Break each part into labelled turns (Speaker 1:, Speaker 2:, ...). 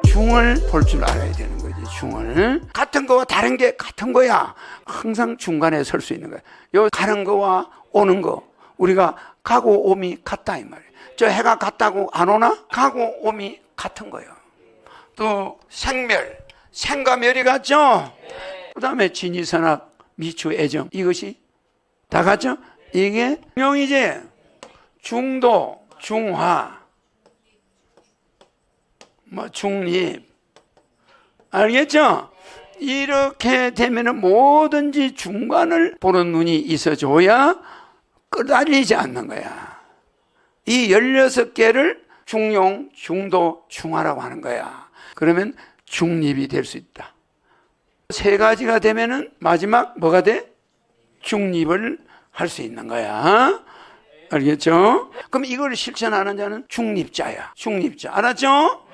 Speaker 1: 중을 볼 줄 알아야 되는 거지. 중을. 같은 거와 다른 게 같은 거야. 항상 중간에 설 수 있는 거야. 요 가는 거와 오는 거, 우리가 가고 옴이 같다 이 말이야. 저 해가 같다고 안 오나? 가고 옴이 같은 거예요. 또 생멸, 생과 멸이 같죠? 그 다음에 진이, 선악, 미추, 애정, 이것이 다 같죠? 이게 중용이지. 중도, 중화, 중립, 알겠죠? 이렇게 되면은 뭐든지 중간을 보는 눈이 있어줘야 끄달리지 않는 거야. 이 16개를 중용, 중도, 중화라고 하는 거야. 그러면 중립이 될 수 있다. 세 가지가 되면은 마지막 뭐가 돼? 중립을 할 수 있는 거야. 알겠죠? 그럼 이걸 실천하는 자는 중립자야. 중립자. 알았죠?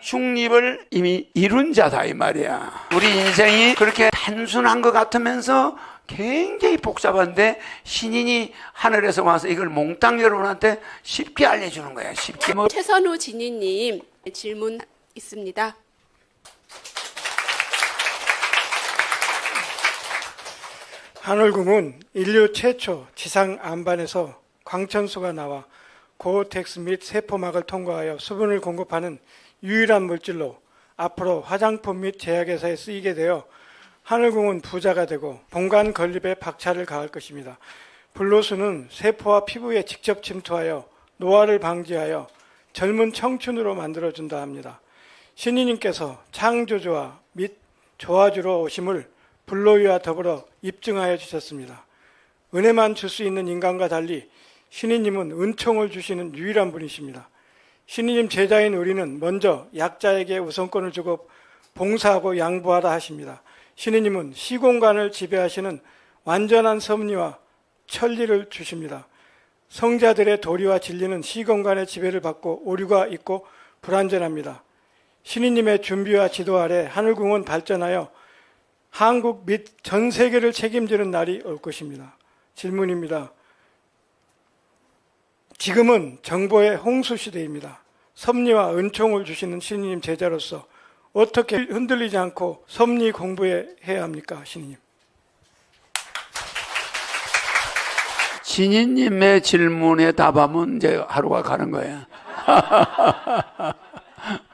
Speaker 1: 중립을 이미 이룬 자다 이 말이야. 우리 인생이 그렇게 단순한 것 같으면서 굉장히 복잡한데 신인이 하늘에서 와서 이걸 몽땅 여러분한테 쉽게 알려주는 거야. 쉽게.
Speaker 2: 최선우 진희님 질문 있습니다.
Speaker 3: 하늘궁은 인류 최초 지상 안반에서 광천수가 나와 고텍스 및 세포막을 통과하여 수분을 공급하는 유일한 물질로 앞으로 화장품 및 제약회사에 쓰이게 되어 하늘궁은 부자가 되고 본관 건립에 박차를 가할 것입니다. 불로수는 세포와 피부에 직접 침투하여 노화를 방지하여 젊은 청춘으로 만들어준다 합니다. 신이님께서 창조주와 및 조화주로 오심을 불로위와 더불어 입증하여 주셨습니다. 은혜만 줄 수 있는 인간과 달리 신이님은 은총을 주시는 유일한 분이십니다. 신이님 제자인 우리는 먼저 약자에게 우선권을 주고 봉사하고 양보하라 하십니다. 신이님은 시공간을 지배하시는 완전한 섭리와 천리를 주십니다. 성자들의 도리와 진리는 시공간의 지배를 받고 오류가 있고 불완전합니다. 신이님의 준비와 지도 아래 하늘궁은 발전하여 한국 및 전 세계를 책임지는 날이 올 것입니다. 질문입니다. 지금은 정보의 홍수 시대입니다. 섭리와 은총을 주시는 신이님 제자로서 어떻게 흔들리지 않고 섭리 공부해야 합니까, 신이님?
Speaker 1: 진희님의 질문에 답하면 이제 하루가 가는 거야.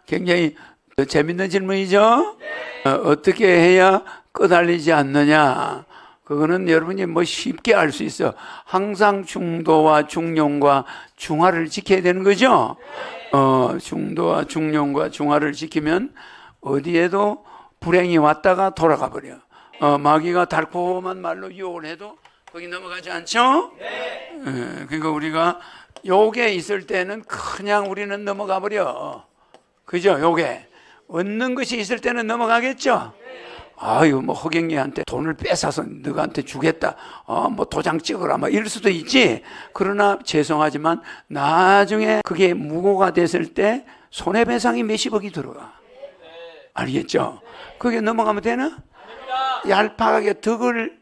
Speaker 1: 굉장히 재밌는 질문이죠? 어떻게 해야 끄달리지 않느냐? 그거는 여러분이 뭐 쉽게 알 수 있어. 항상 중도와 중용과 중화를 지켜야 되는 거죠? 중도와 중용과 중화를 지키면 어디에도 불행이 왔다가 돌아가 버려. 마귀가 달콤한 말로 유혹을 해도 거기 넘어가지 않죠? 그러니까 우리가 요게 있을 때는 그냥 우리는 넘어가 버려. 그죠? 요게. 얻는 것이 있을 때는 넘어가겠죠? 아유, 뭐, 허경이한테 돈을 뺏어서 너한테 주겠다. 뭐, 도장 찍어라. 뭐, 이럴 수도 있지. 그러나 죄송하지만, 나중에 그게 무고가 됐을 때, 손해배상이 몇십억이 들어가. 알겠죠? 그게 넘어가면 되나? 얄팍하게 덕을,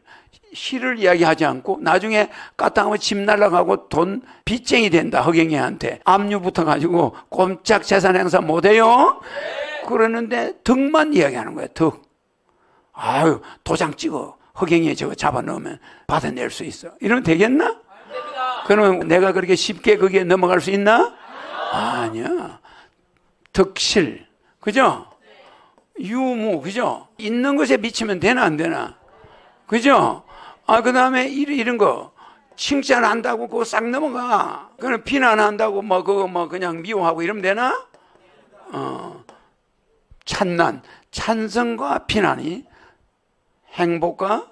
Speaker 1: 시를 이야기하지 않고, 나중에 까딱하면 집 날라가고 돈 빚쟁이 된다. 허경이한테. 압류 붙어가지고, 꼼짝 재산 행사 못해요? 그러는데, 덕만 이야기하는 거야, 덕. 아유, 도장 찍어. 허경이에 저거 잡아 넣으면 받아낼 수 있어. 이러면 되겠나? 그러면 내가 그렇게 쉽게 거기에 넘어갈 수 있나? 아니야. 덕실. 그죠? 유무. 그죠? 있는 것에 미치면 되나, 안 되나? 그죠? 그 다음에 이런 거. 칭찬한다고 그거 싹 넘어가. 그럼 비난한다고 뭐 그거 뭐 그냥 미워하고 이러면 되나? 찬난. 찬성과 비난이 행복과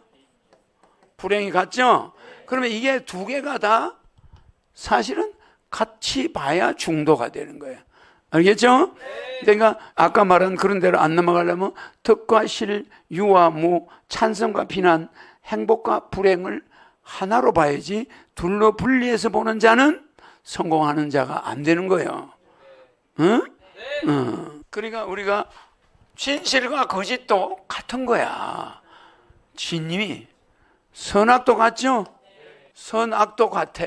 Speaker 1: 불행이 같죠? 그러면 이게 두 개가 다 사실은 같이 봐야 중도가 되는 거예요. 알겠죠? 그러니까 아까 말한 그런 대로 안 넘어가려면 덕과 실, 유와 무, 찬성과 비난, 행복과 불행을 하나로 봐야지 둘로 분리해서 보는 자는 성공하는 자가 안 되는 거예요. 응? 그러니까 우리가 진실과 거짓도 같은 거야. 진님이 선악도 같죠? 선악도 같아.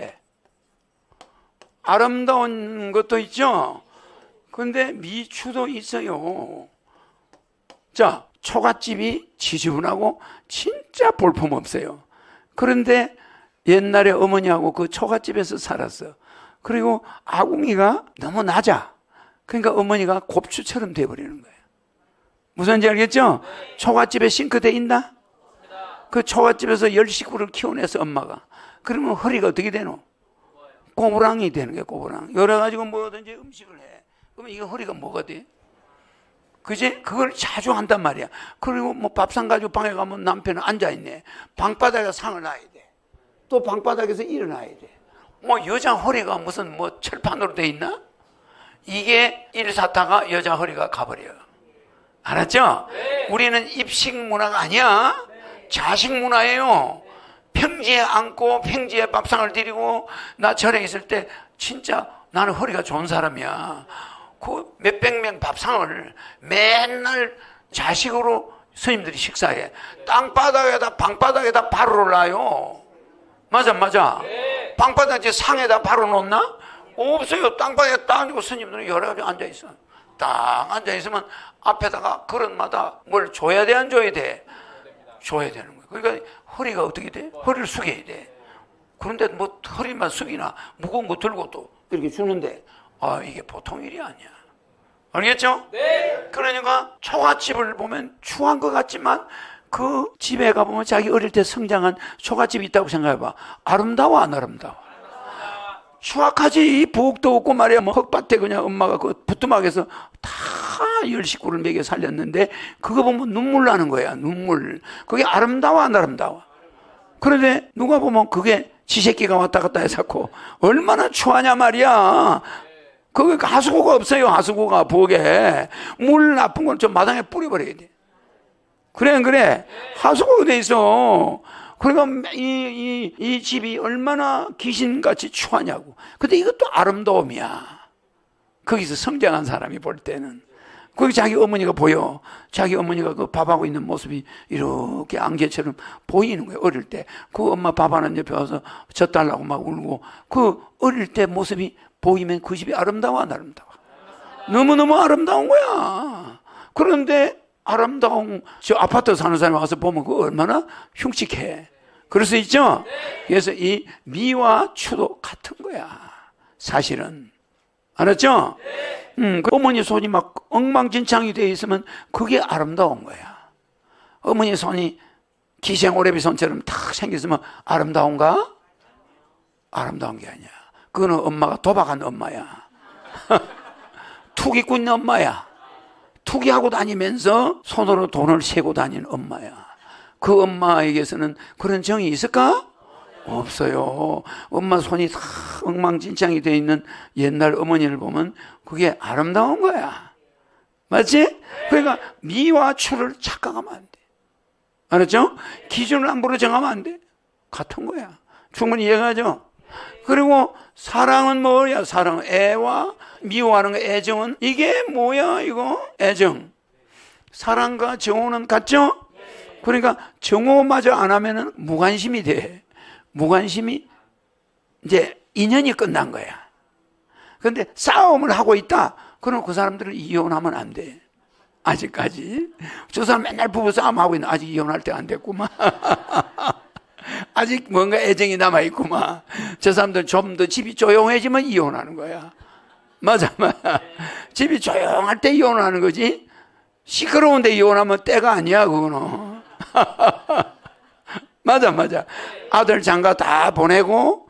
Speaker 1: 아름다운 것도 있죠. 근데 미추도 있어요. 자, 초가집이 지저분하고 진짜 볼품 없어요. 그런데 옛날에 어머니하고 그 초가집에서 살았어. 그리고 아궁이가 너무 낮아. 그러니까 어머니가 곱추처럼 돼버리는 거예요. 무슨지 알겠죠? 초가집에 싱크대 있나? 그 초가집에서 10식구를 키워내서 엄마가. 그러면 허리가 어떻게 되노? 꼬부랑이 되는 거예요, 꼬부랑. 열어가지고 뭐든지 음식을 해. 그러면 이거 허리가 뭐가 돼? 그지? 그걸 자주 한단 말이야. 그리고 뭐 밥상 가지고 방에 가면 남편은 앉아있네. 방바닥에 상을 놔야 돼. 또 방바닥에서 일어나야 돼. 뭐 여자 허리가 무슨 뭐 철판으로 돼 있나? 이게 일사타가 여자 허리가 가버려요. 알았죠? 네. 우리는 입식 문화가 아니야. 네. 자식 문화예요. 평지에 앉고 평지에 밥상을 드리고 나 절에 있을 때 진짜 나는 허리가 좋은 사람이야. 그 몇백 명 밥상을 맨날 자식으로 스님들이 식사해. 땅바닥에다 방바닥에다 바로 놔요. 맞아. 네. 방바닥에 상에다 바로 놓나? 없어요. 땅바닥에 딱 앉고 스님들은 여러 가지 앉아있어. 딱 앉아있으면 앞에다가 그릇마다 뭘 줘야 돼, 안 줘야 돼? 줘야 되는 거예요. 그러니까 허리가 어떻게 돼? 허리를 숙여야 돼. 그런데 뭐 허리만 숙이나 무거운 거 들고 또 이렇게 주는데 이게 보통 일이 아니야. 알겠죠? 네. 그러니까 초가집을 보면 추한 것 같지만 그 집에 가보면 자기 어릴 때 성장한 초가집이 있다고 생각해봐. 아름다워, 안 아름다워? 추악하지. 부엌도 없고 말이야. 뭐 흙밭에 그냥 엄마가 그 부뚜막에서 다 10식구를 먹여 살렸는데 그거 보면 눈물 나는 거야. 눈물. 그게 아름다워, 안 아름다워? 그런데 누가 보면 그게 지 새끼가 왔다 갔다 해서 얼마나 추하냐 말이야. 거기 하수구가 없어요. 하수구가 부엌에. 물 나쁜 건 좀 마당에 뿌려버려야 돼. 그래. 하수구가 돼 있어. 그러니까 이 집이 얼마나 귀신같이 추하냐고. 근데 이것도 아름다움이야. 거기서 성장한 사람이 볼 때는. 거기 자기 어머니가 보여. 자기 어머니가 그 밥하고 있는 모습이 이렇게 안개처럼 보이는 거예요. 어릴 때. 그 엄마 밥하는 옆에 와서 젖달라고 막 울고. 그 어릴 때 모습이 보이면 그 집이 아름다워, 안 아름다워? 너무너무 아름다운 거야. 그런데 아름다운 저 아파트 사는 사람이 와서 보면 그 얼마나 흉측해. 그럴 수 있죠? 그래서 이 미와 추도 같은 거야. 사실은. 알았죠? 그 어머니 손이 막 엉망진창이 되어 있으면 그게 아름다운 거야. 어머니 손이 기생오래비 손처럼 탁 생겼으면 아름다운가? 아름다운 게 아니야. 그거는 엄마가 도박한 엄마야. 투기꾼 있는 엄마야. 투기하고 다니면서 손으로 돈을 세고 다니는 엄마야. 그 엄마에게서는 그런 정이 있을까? 없어요. 엄마 손이 다 엉망진창이 되어 있는 옛날 어머니를 보면 그게 아름다운 거야. 맞지? 그러니까 미와 추를 착각하면 안 돼. 알았죠? 기준을 함부로 정하면 안 돼. 같은 거야. 충분히 이해가죠? 그리고 사랑은 뭐야? 사랑은 애와 미워하는 거, 애정은 이게 뭐야? 이거 애정. 사랑과 정오는 같죠? 그러니까 정오마저 안 하면은 무관심이 돼. 무관심이 이제 인연이 끝난 거야. 그런데 싸움을 하고 있다. 그럼 그 사람들을 이혼하면 안 돼. 아직까지. 저 사람 맨날 부부싸움 하고 있는, 아직 이혼할 때 안 됐구만. 아직 뭔가 애정이 남아있구만. 저 사람들 좀 더 집이 조용해지면 이혼하는 거야. 맞아. 집이 조용할 때 이혼하는 거지. 시끄러운데 이혼하면 때가 아니야, 그거는. 맞아. 아들 장가 다 보내고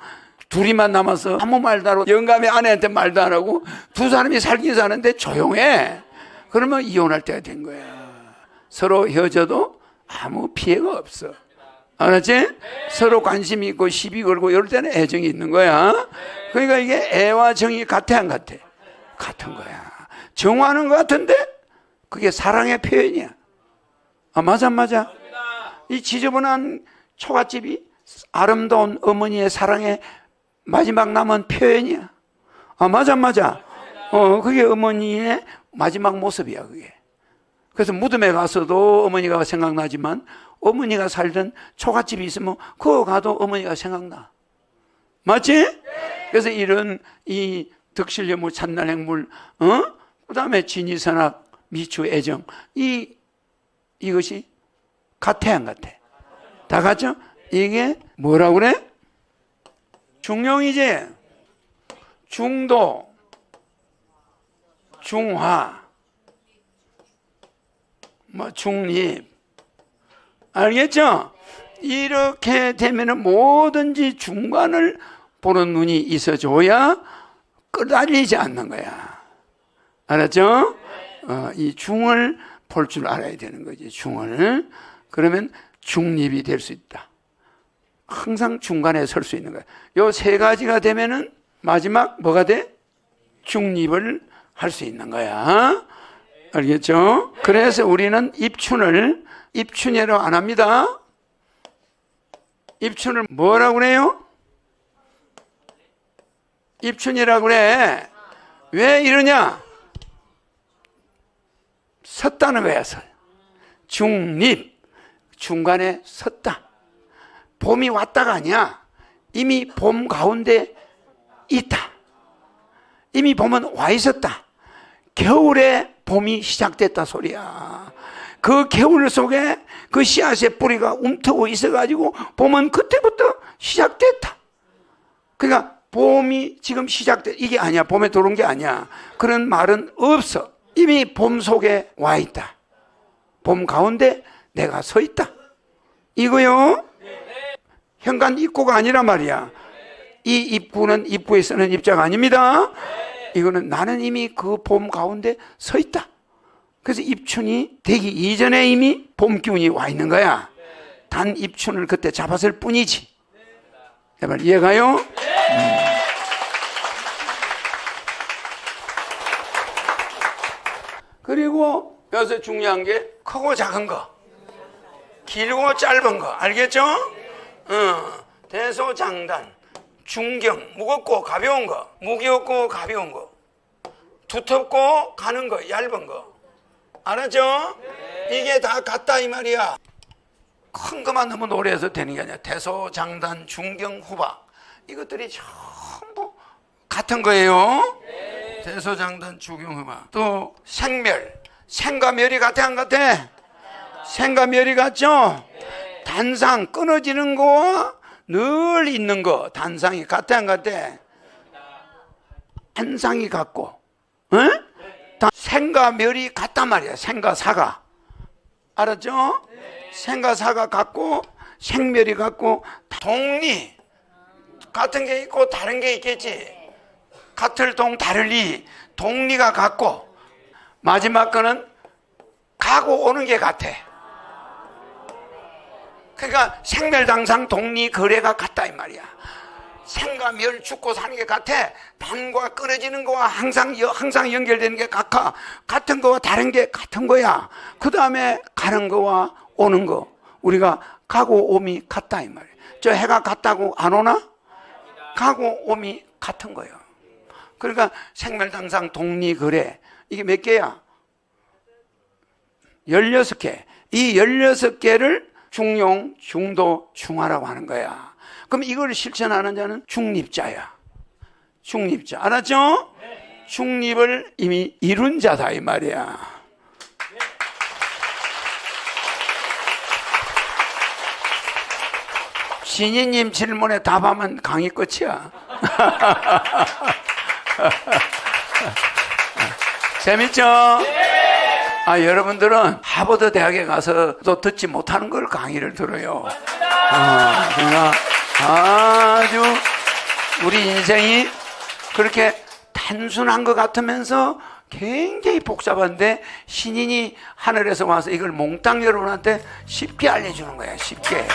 Speaker 1: 둘이만 남아서 아무 말도 안 하고 영감이 아내한테 말도 안 하고 두 사람이 살긴 사는데 조용해. 그러면 이혼할 때가 된 거야. 서로 헤어져도 아무 피해가 없어. 알았지? 서로 관심이 있고 시비 걸고 이럴 때는 애정이 있는 거야. 그러니까 이게 애와 정이 같아, 안 같아? 같은 거야. 정화하는 것 같은데 그게 사랑의 표현이야. 맞아. 이 지저분한 초가집이 아름다운 어머니의 사랑의 마지막 남은 표현이야. 맞아. 그게 어머니의 마지막 모습이야, 그게. 그래서 무덤에 가서도 어머니가 생각나지만 어머니가 살던 초가집이 있으면 그거 가도 어머니가 생각나. 맞지? 그래서 이런 이 덕실여무 찬난행물, 그다음에 진이선악 미추 애정, 이것이 같아 안 같아? 다 같죠? 이게 뭐라고 그래? 중용이지. 중도, 중화, 뭐 중립, 알겠죠? 이렇게 되면은 뭐든지 중간을 보는 눈이 있어줘야 끄달리지 않는 거야. 알았죠? 이 중을 볼 줄 알아야 되는 거지. 중을. 그러면 중립이 될 수 있다. 항상 중간에 설 수 있는 거야. 요 세 가지가 되면은 마지막 뭐가 돼? 중립을 할 수 있는 거야. 알겠죠? 그래서 우리는 입춘이라고 안 합니다. 입춘을 뭐라고 그래요? 입춘이라고 그래. 왜 이러냐? 섰다는 거야. 중립. 중간에 섰다. 봄이 왔다가 아니야. 이미 봄 가운데 있다. 이미 봄은 와 있었다. 겨울에 봄이 시작됐다 소리야. 그 겨울 속에 그 씨앗의 뿌리가 움트고 있어가지고 봄은 그때부터 시작됐다. 그러니까 봄이 지금 시작됐, 이게 아니야. 봄에 들어온 게 아니야. 그런 말은 없어. 이미 봄 속에 와 있다. 봄 가운데 내가 서 있다. 이거요. 현관 입구가 아니란 말이야. 이 입구는 입구에 쓰는 입자가 아닙니다. 이거는 나는 이미 그 봄 가운데 서 있다. 그래서 입춘이 되기 이전에 이미 봄 기운이 와 있는 거야. 단 입춘을 그때 잡았을 뿐이지. 제발 이해가요? 그리고 여기서 중요한 게 크고 작은 거, 길고 짧은 거, 알겠죠? 대소장단, 중경, 무겁고 가벼운 거, 무겁고 가벼운 거, 두텁고 가는 거, 얇은 거, 알았죠? 이게 다 같다 이 말이야. 큰 것만 너무 노래해서 되는 게 아니야. 대소장단, 중경, 후박, 이것들이 전부 같은 거예요. 대소장단, 중경, 후박. 또 생멸, 생과 멸이 같아 안 같아? 생과 멸이 같죠? 단상, 끊어지는 거와 늘 있는 거, 단상이 같아 안 같아? 단상이 같고, 생과 멸이 같단 말이야. 생과 사가, 알았죠? 생과 사가 같고 생멸이 같고, 동리 같은 게 있고 다른 게 있겠지. 같을 동 다를 리, 동리가 같고, 마지막 거는 가고 오는 게 같아. 그러니까 생멸당상 동리 거래가 같다 이 말이야. 생과 멸, 죽고 사는 게 같아. 단과 끊어지는 거와 항상 연결되는 게 같아. 같은 거와 다른 게 같은 거야. 그 다음에 가는 거와 오는 거, 우리가 가고 옴이 같다 이 말이야. 저 해가 같다고 안 오나? 가고 옴이 같은 거예요. 그러니까 생멸당상 동리 거래, 이게 몇 개야? 16개. 이 16개를 중용, 중도, 중화라고 하는 거야. 그럼 이걸 실천하는 자는 중립자야. 중립자. 알았죠? 중립을 이미 이룬 자다 이 말이야. 신이님 질문에 답하면 강의 끝이야. 재밌죠? 여러분들은 하버드 대학에 가서 또 듣지 못하는 걸 강의를 들어요. 그러니까 아주 우리 인생이 그렇게 단순한 것 같으면서 굉장히 복잡한데, 신인이 하늘에서 와서 이걸 몽땅 여러분한테 쉽게 알려주는 거야. 쉽게.